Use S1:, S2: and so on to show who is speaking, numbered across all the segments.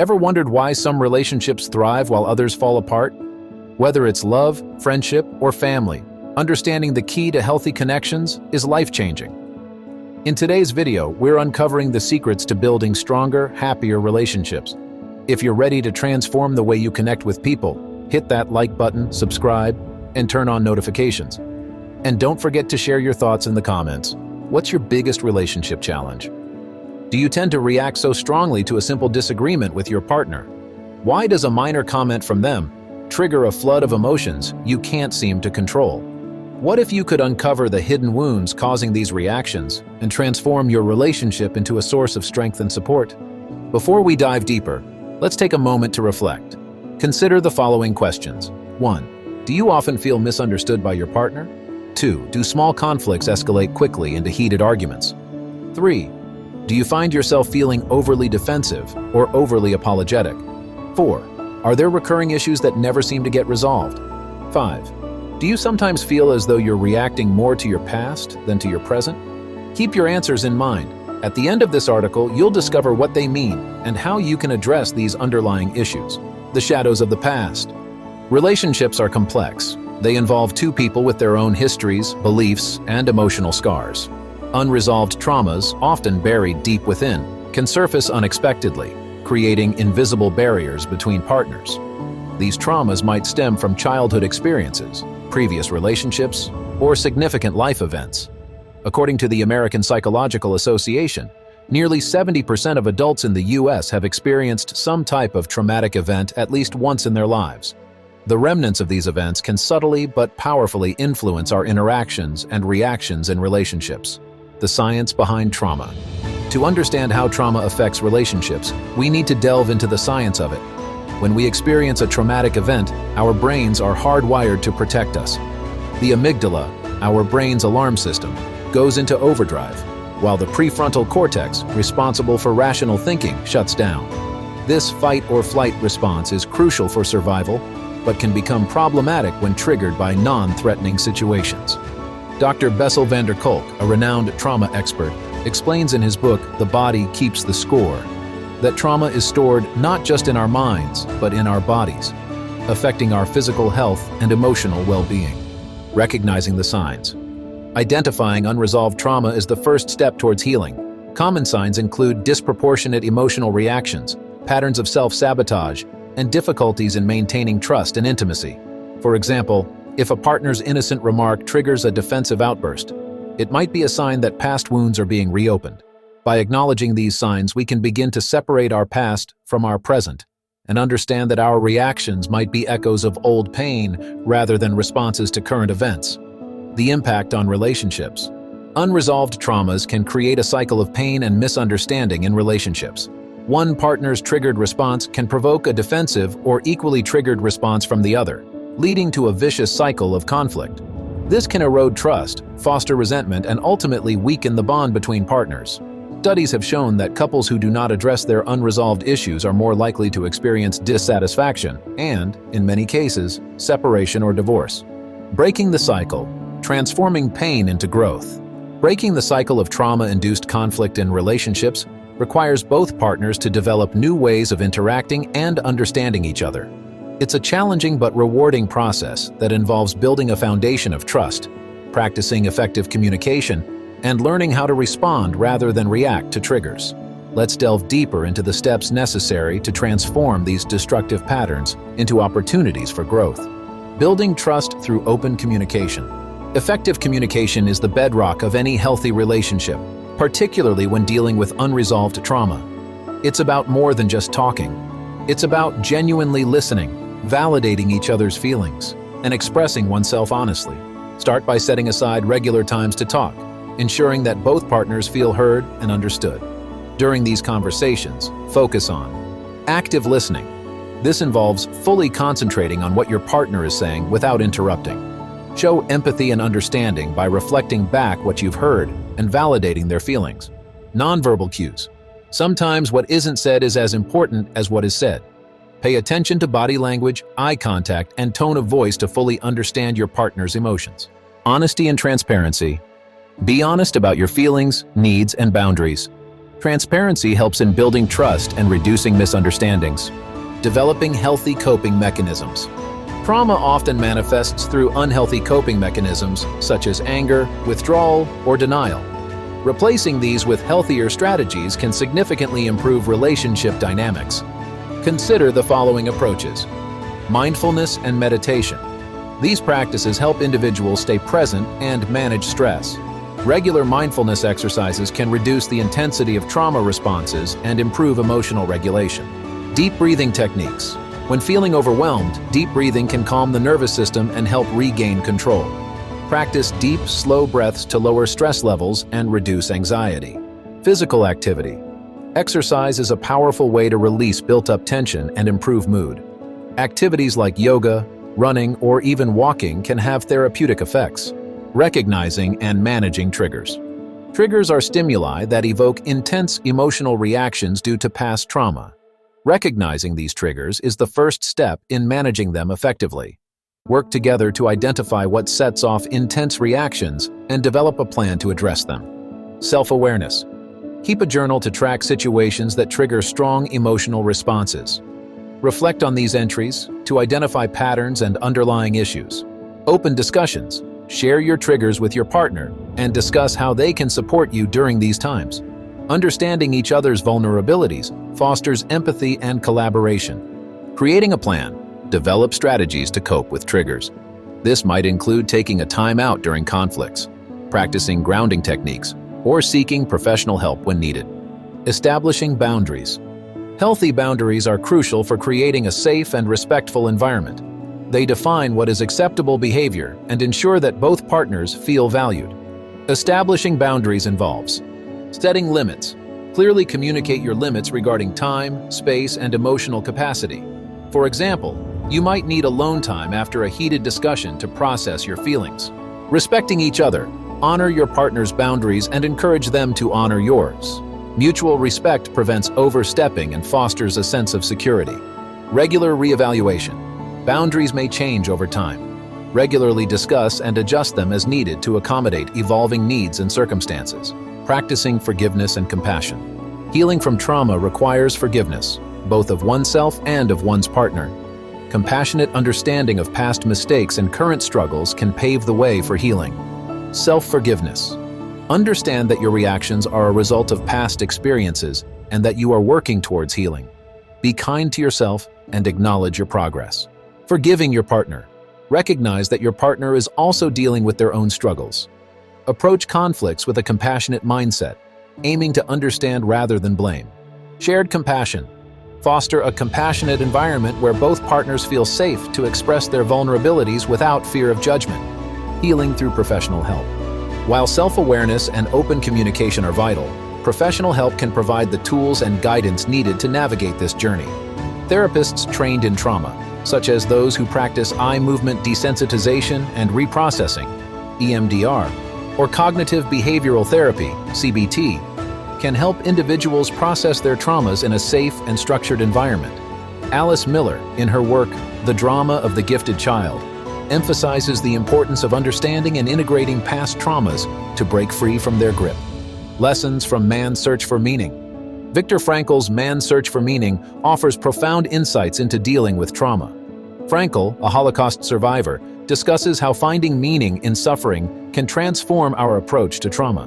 S1: Ever wondered why some relationships thrive while others fall apart? Whether it's love, friendship, or family, understanding the key to healthy connections is life-changing. In today's video, we're uncovering the secrets to building stronger, happier relationships. If you're ready to transform the way you connect with people, hit that like button, subscribe, and turn on notifications. And don't forget to share your thoughts in the comments. What's your biggest relationship challenge? Do you tend to react so strongly to a simple disagreement with your partner? Why does a minor comment from them trigger a flood of emotions you can't seem to control? What if you could uncover the hidden wounds causing these reactions and transform your relationship into a source of strength and support? Before we dive deeper, let's take a moment to reflect. Consider the following questions. 1. Do you often feel misunderstood by your partner? 2. Do small conflicts escalate quickly into heated arguments? 3. Do you find yourself feeling overly defensive or overly apologetic? 4. Are there recurring issues that never seem to get resolved? 5. Do you sometimes feel as though you're reacting more to your past than to your present? Keep your answers in mind. At the end of this article, you'll discover what they mean and how you can address these underlying issues. The shadows of the past. Relationships are complex. They involve two people with their own histories, beliefs, and emotional scars. Unresolved traumas, often buried deep within, can surface unexpectedly, creating invisible barriers between partners. These traumas might stem from childhood experiences, previous relationships, or significant life events. According to the American Psychological Association, nearly 70% of adults in the U.S. have experienced some type of traumatic event at least once in their lives. The remnants of these events can subtly but powerfully influence our interactions and reactions in relationships. The science behind trauma. To understand how trauma affects relationships, we need to delve into the science of it. When we experience a traumatic event, our brains are hardwired to protect us. The amygdala, our brain's alarm system, goes into overdrive, while the prefrontal cortex, responsible for rational thinking, shuts down. This fight or flight response is crucial for survival, but can become problematic when triggered by non-threatening situations. Dr. Bessel van der Kolk, a renowned trauma expert, explains in his book, The Body Keeps the Score, that trauma is stored not just in our minds, but in our bodies, affecting our physical health and emotional well-being. Recognizing the signs. Identifying unresolved trauma is the first step towards healing. Common signs include disproportionate emotional reactions, patterns of self-sabotage, and difficulties in maintaining trust and intimacy. For example, if a partner's innocent remark triggers a defensive outburst, it might be a sign that past wounds are being reopened. By acknowledging these signs, we can begin to separate our past from our present and understand that our reactions might be echoes of old pain rather than responses to current events. The impact on relationships. Unresolved traumas can create a cycle of pain and misunderstanding in relationships. One partner's triggered response can provoke a defensive or equally triggered response from the other, leading to a vicious cycle of conflict. This can erode trust, foster resentment, and ultimately weaken the bond between partners. Studies have shown that couples who do not address their unresolved issues are more likely to experience dissatisfaction and, in many cases, separation or divorce. Breaking the cycle. Transforming pain into growth. Breaking the cycle of trauma-induced conflict in relationships requires both partners to develop new ways of interacting and understanding each other. It's a challenging but rewarding process that involves building a foundation of trust, practicing effective communication, and learning how to respond rather than react to triggers. Let's delve deeper into the steps necessary to transform these destructive patterns into opportunities for growth. Building trust through open communication. Effective communication is the bedrock of any healthy relationship, particularly when dealing with unresolved trauma. It's about more than just talking. It's about genuinely listening, validating each other's feelings, and expressing oneself honestly. Start by setting aside regular times to talk, ensuring that both partners feel heard and understood. During these conversations, focus on active listening. This involves fully concentrating on what your partner is saying without interrupting. Show empathy and understanding by reflecting back what you've heard and validating their feelings. Nonverbal cues. Sometimes what isn't said is as important as what is said. Pay attention to body language, eye contact, and tone of voice to fully understand your partner's emotions. Honesty and transparency. Be honest about your feelings, needs, and boundaries. Transparency helps in building trust and reducing misunderstandings. Developing healthy coping mechanisms. Trauma often manifests through unhealthy coping mechanisms such as anger, withdrawal, or denial. Replacing these with healthier strategies can significantly improve relationship dynamics. Consider the following approaches. Mindfulness and meditation. These practices help individuals stay present and manage stress. Regular mindfulness exercises can reduce the intensity of trauma responses and improve emotional regulation. Deep breathing techniques. When feeling overwhelmed, deep breathing can calm the nervous system and help regain control. Practice deep, slow breaths to lower stress levels and reduce anxiety. Physical activity. Exercise is a powerful way to release built-up tension and improve mood. Activities like yoga, running, or even walking can have therapeutic effects. Recognizing and managing triggers. Triggers are stimuli that evoke intense emotional reactions due to past trauma. Recognizing these triggers is the first step in managing them effectively. Work together to identify what sets off intense reactions and develop a plan to address them. Self-awareness. Keep a journal to track situations that trigger strong emotional responses. Reflect on these entries to identify patterns and underlying issues. Open discussions. Share your triggers with your partner and discuss how they can support you during these times. Understanding each other's vulnerabilities fosters empathy and collaboration. Creating a plan. Develop strategies to cope with triggers. This might include taking a time out during conflicts, practicing grounding techniques, or seeking professional help when needed. Establishing boundaries. Healthy boundaries are crucial for creating a safe and respectful environment. They define what is acceptable behavior and ensure that both partners feel valued. Establishing boundaries involves setting limits. Clearly communicate your limits regarding time, space, and emotional capacity. For example, you might need alone time after a heated discussion to process your feelings. Respecting each other. Honor your partner's boundaries and encourage them to honor yours. Mutual respect prevents overstepping and fosters a sense of security. Regular reevaluation. Boundaries may change over time. Regularly discuss and adjust them as needed to accommodate evolving needs and circumstances. Practicing forgiveness and compassion. Healing from trauma requires forgiveness, both of oneself and of one's partner. Compassionate understanding of past mistakes and current struggles can pave the way for healing. Self-forgiveness. Understand that your reactions are a result of past experiences and that you are working towards healing. Be kind to yourself and acknowledge your progress. Forgiving your partner. Recognize that your partner is also dealing with their own struggles. Approach conflicts with a compassionate mindset, aiming to understand rather than blame. Shared compassion. Foster a compassionate environment where both partners feel safe to express their vulnerabilities without fear of judgment. Healing through professional help. While self-awareness and open communication are vital, professional help can provide the tools and guidance needed to navigate this journey. Therapists trained in trauma, such as those who practice eye movement desensitization and reprocessing, EMDR, or cognitive behavioral therapy, CBT, can help individuals process their traumas in a safe and structured environment. Alice Miller, in her work, The Drama of the Gifted Child, emphasizes the importance of understanding and integrating past traumas to break free from their grip. Lessons from Man's Search for Meaning. Viktor Frankl's Man's Search for Meaning offers profound insights into dealing with trauma. Frankl, a Holocaust survivor, discusses how finding meaning in suffering can transform our approach to trauma.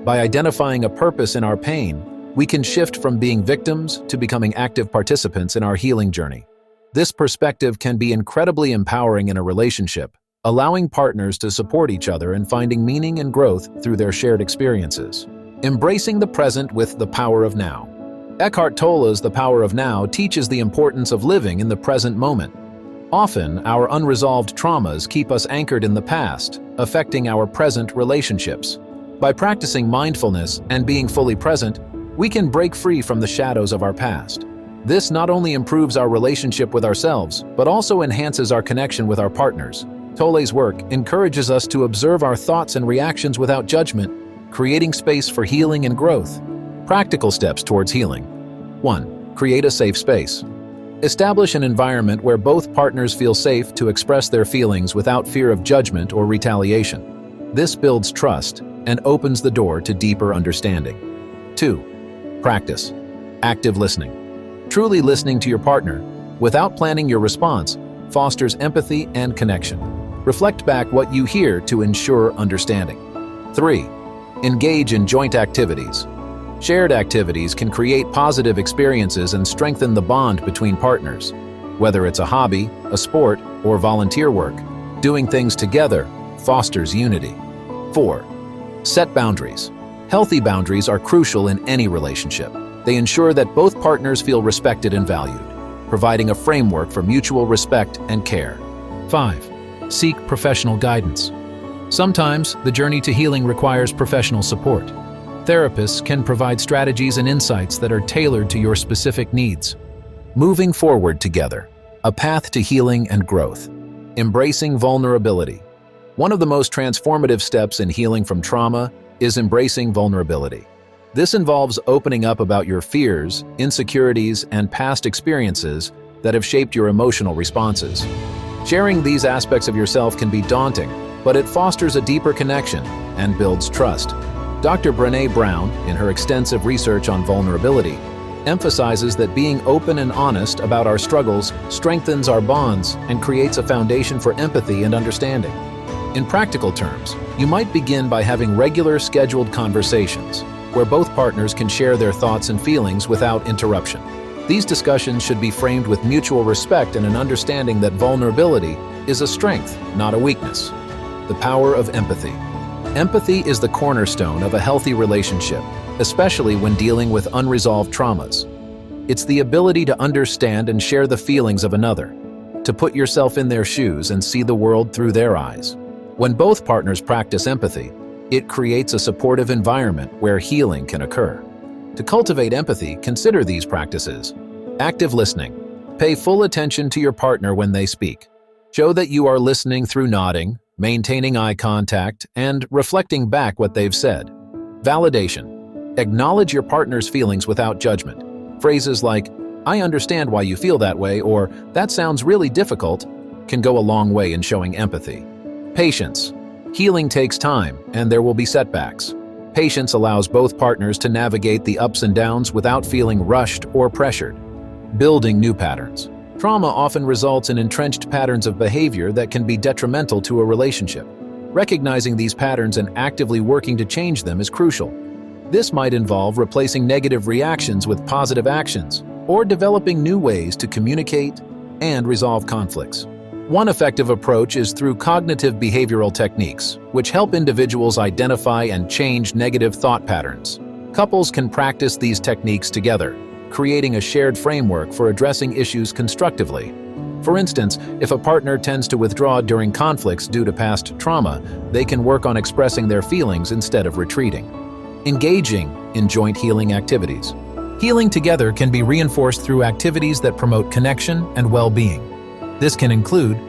S1: By identifying a purpose in our pain, we can shift from being victims to becoming active participants in our healing journey. This perspective can be incredibly empowering in a relationship, allowing partners to support each other in finding meaning and growth through their shared experiences. Embracing the present with the power of now. Eckhart Tolle's The Power of Now teaches the importance of living in the present moment. Often, our unresolved traumas keep us anchored in the past, affecting our present relationships. By practicing mindfulness and being fully present, we can break free from the shadows of our past. This not only improves our relationship with ourselves, but also enhances our connection with our partners. Tolle's work encourages us to observe our thoughts and reactions without judgment, creating space for healing and growth. Practical steps towards healing. 1. Create a safe space. Establish an environment where both partners feel safe to express their feelings without fear of judgment or retaliation. This builds trust and opens the door to deeper understanding. 2. Practice. Active listening. Truly listening to your partner, without planning your response, fosters empathy and connection. Reflect back what you hear to ensure understanding. 3. Engage in joint activities. Shared activities can create positive experiences and strengthen the bond between partners. Whether it's a hobby, a sport, or volunteer work, doing things together fosters unity. 4. Set boundaries. Healthy boundaries are crucial in any relationship. They ensure that both partners feel respected and valued, providing a framework for mutual respect and care. 5. Seek professional guidance. Sometimes, the journey to healing requires professional support. Therapists can provide strategies and insights that are tailored to your specific needs. Moving forward together. A path to healing and growth. Embracing vulnerability. One of the most transformative steps in healing from trauma is embracing vulnerability. This involves opening up about your fears, insecurities, and past experiences that have shaped your emotional responses. Sharing these aspects of yourself can be daunting, but it fosters a deeper connection and builds trust. Dr. Brené Brown, in her extensive research on vulnerability, emphasizes that being open and honest about our struggles strengthens our bonds and creates a foundation for empathy and understanding. In practical terms, you might begin by having regular scheduled conversations where both partners can share their thoughts and feelings without interruption. These discussions should be framed with mutual respect and an understanding that vulnerability is a strength, not a weakness. The power of empathy. Empathy is the cornerstone of a healthy relationship, especially when dealing with unresolved traumas. It's the ability to understand and share the feelings of another, to put yourself in their shoes and see the world through their eyes. When both partners practice empathy, it creates a supportive environment where healing can occur. To cultivate empathy, consider these practices. Active listening. Pay full attention to your partner when they speak. Show that you are listening through nodding, maintaining eye contact, and reflecting back what they've said. Validation. Acknowledge your partner's feelings without judgment. Phrases like, "I understand why you feel that way," or "that sounds really difficult," can go a long way in showing empathy. Patience. Healing takes time, and there will be setbacks. Patience allows both partners to navigate the ups and downs without feeling rushed or pressured. Building new patterns. Trauma often results in entrenched patterns of behavior that can be detrimental to a relationship. Recognizing these patterns and actively working to change them is crucial. This might involve replacing negative reactions with positive actions, or developing new ways to communicate and resolve conflicts. One effective approach is through cognitive behavioral techniques, which help individuals identify and change negative thought patterns. Couples can practice these techniques together, creating a shared framework for addressing issues constructively. For instance, if a partner tends to withdraw during conflicts due to past trauma, they can work on expressing their feelings instead of retreating. Engaging in joint healing activities. Healing together can be reinforced through activities that promote connection and well-being. This can include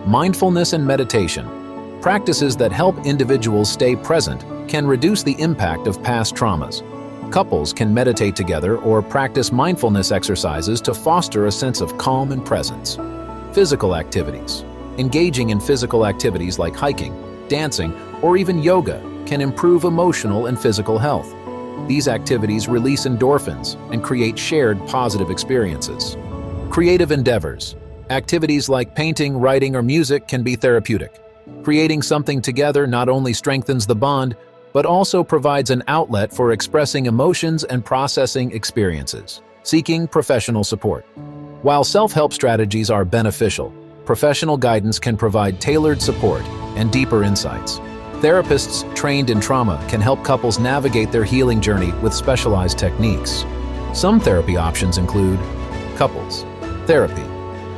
S1: mindfulness and meditation. Practices that help individuals stay present can reduce the impact of past traumas. Couples can meditate together or practice mindfulness exercises to foster a sense of calm and presence. Physical activities. Engaging in physical activities like hiking, dancing, or even yoga can improve emotional and physical health. These activities release endorphins and create shared positive experiences. Creative endeavors. Activities like painting, writing, or music can be therapeutic. Creating something together not only strengthens the bond, but also provides an outlet for expressing emotions and processing experiences. Seeking professional support. While self-help strategies are beneficial, professional guidance can provide tailored support and deeper insights. Therapists trained in trauma can help couples navigate their healing journey with specialized techniques. Some therapy options include couples therapy,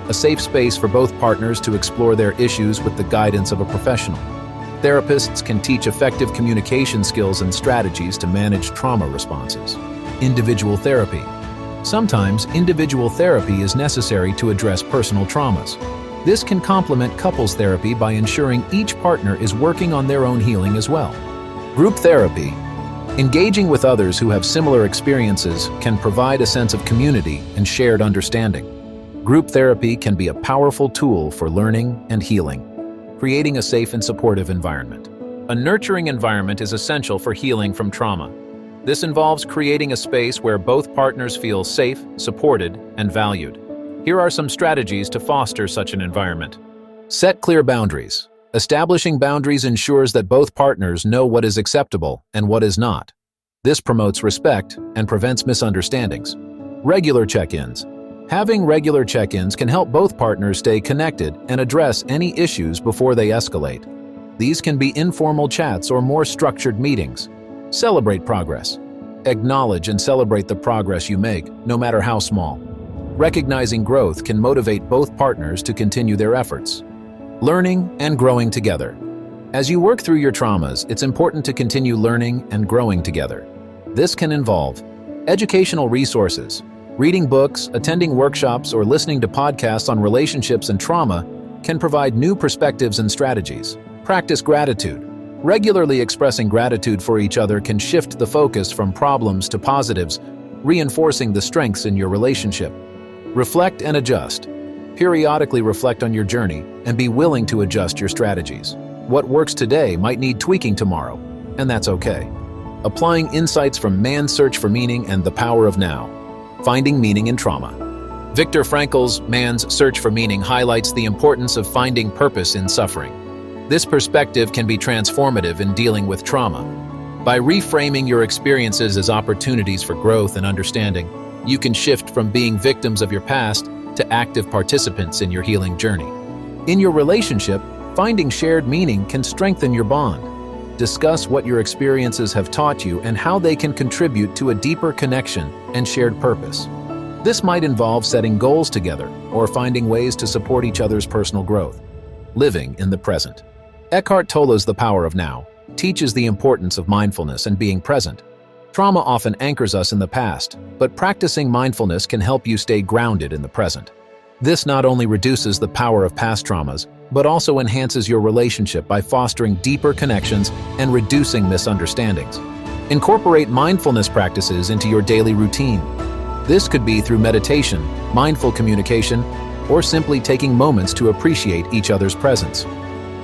S1: a safe space for both partners to explore their issues with the guidance of a professional. Therapists can teach effective communication skills and strategies to manage trauma responses. Individual therapy. Sometimes individual therapy is necessary to address personal traumas. This can complement couples therapy by ensuring each partner is working on their own healing as well. Group therapy. Engaging with others who have similar experiences can provide a sense of community and shared understanding. Group therapy can be a powerful tool for learning and healing, creating a safe and supportive environment. A nurturing environment is essential for healing from trauma. This involves creating a space where both partners feel safe, supported, and valued. Here are some strategies to foster such an environment. Set clear boundaries. Establishing boundaries ensures that both partners know what is acceptable and what is not. This promotes respect and prevents misunderstandings. Regular check-ins. Having regular check-ins can help both partners stay connected and address any issues before they escalate. These can be informal chats or more structured meetings. Celebrate progress. Acknowledge and celebrate the progress you make, no matter how small. Recognizing growth can motivate both partners to continue their efforts. Learning and growing together. As you work through your traumas, it's important to continue learning and growing together. This can involve educational resources. Reading books, attending workshops, or listening to podcasts on relationships and trauma can provide new perspectives and strategies. Practice gratitude. Regularly expressing gratitude for each other can shift the focus from problems to positives, reinforcing the strengths in your relationship. Reflect and adjust. Periodically reflect on your journey and be willing to adjust your strategies. What works today might need tweaking tomorrow, and that's okay. Applying insights from Man's Search for Meaning and the Power of Now. Finding meaning in trauma. Viktor Frankl's Man's Search for Meaning highlights the importance of finding purpose in suffering. This perspective can be transformative in dealing with trauma. By reframing your experiences as opportunities for growth and understanding, you can shift from being victims of your past to active participants in your healing journey. In your relationship, finding shared meaning can strengthen your bond. Discuss what your experiences have taught you and how they can contribute to a deeper connection and shared purpose. This might involve setting goals together or finding ways to support each other's personal growth. Living in the present. Eckhart Tolle's The Power of Now teaches the importance of mindfulness and being present. Trauma often anchors us in the past, but practicing mindfulness can help you stay grounded in the present. This not only reduces the power of past traumas, but also enhances your relationship by fostering deeper connections and reducing misunderstandings. Incorporate mindfulness practices into your daily routine. This could be through meditation, mindful communication, or simply taking moments to appreciate each other's presence.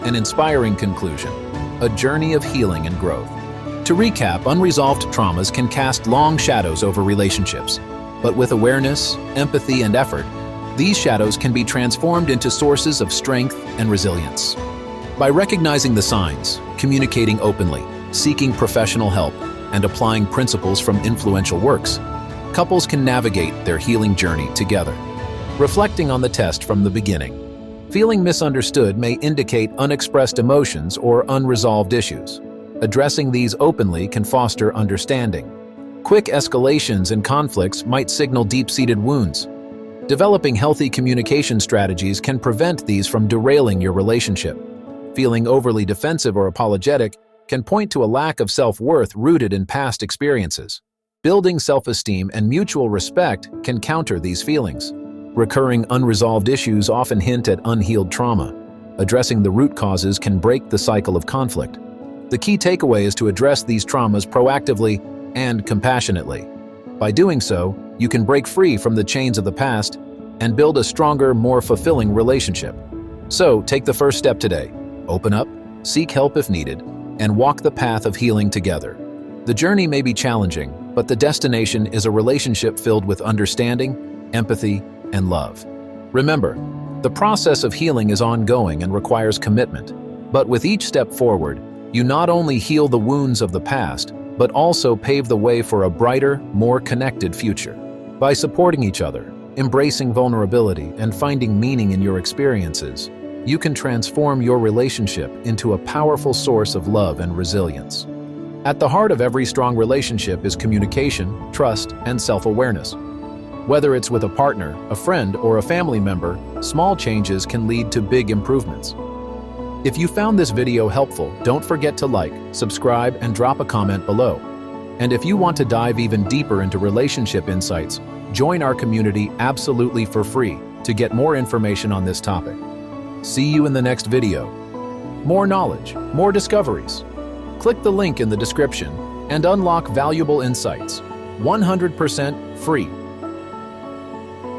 S1: An inspiring conclusion, a journey of healing and growth. To recap, unresolved traumas can cast long shadows over relationships, but with awareness, empathy, and effort, these shadows can be transformed into sources of strength and resilience. By recognizing the signs, communicating openly, seeking professional help, and applying principles from influential works, couples can navigate their healing journey together. Reflecting on the test from the beginning. Feeling misunderstood may indicate unexpressed emotions or unresolved issues. Addressing these openly can foster understanding. Quick escalations and conflicts might signal deep-seated wounds. Developing healthy communication strategies can prevent these from derailing your relationship. Feeling overly defensive or apologetic can point to a lack of self-worth rooted in past experiences. Building self-esteem and mutual respect can counter these feelings. Recurring unresolved issues often hint at unhealed trauma. Addressing the root causes can break the cycle of conflict. The key takeaway is to address these traumas proactively and compassionately. By doing so, you can break free from the chains of the past and build a stronger, more fulfilling relationship. So, take the first step today. Open up, seek help if needed, and walk the path of healing together. The journey may be challenging, but the destination is a relationship filled with understanding, empathy, and love. Remember, the process of healing is ongoing and requires commitment. But with each step forward, you not only heal the wounds of the past, but also pave the way for a brighter, more connected future. By supporting each other, embracing vulnerability, and finding meaning in your experiences, you can transform your relationship into a powerful source of love and resilience. At the heart of every strong relationship is communication, trust, and self-awareness. Whether it's with a partner, a friend, or a family member, small changes can lead to big improvements. If you found this video helpful, don't forget to like, subscribe, and drop a comment below. And if you want to dive even deeper into relationship insights, join our community absolutely for free to get more information on this topic. See you in the next video. More knowledge, more discoveries. Click the link in the description and unlock valuable insights. 100% free.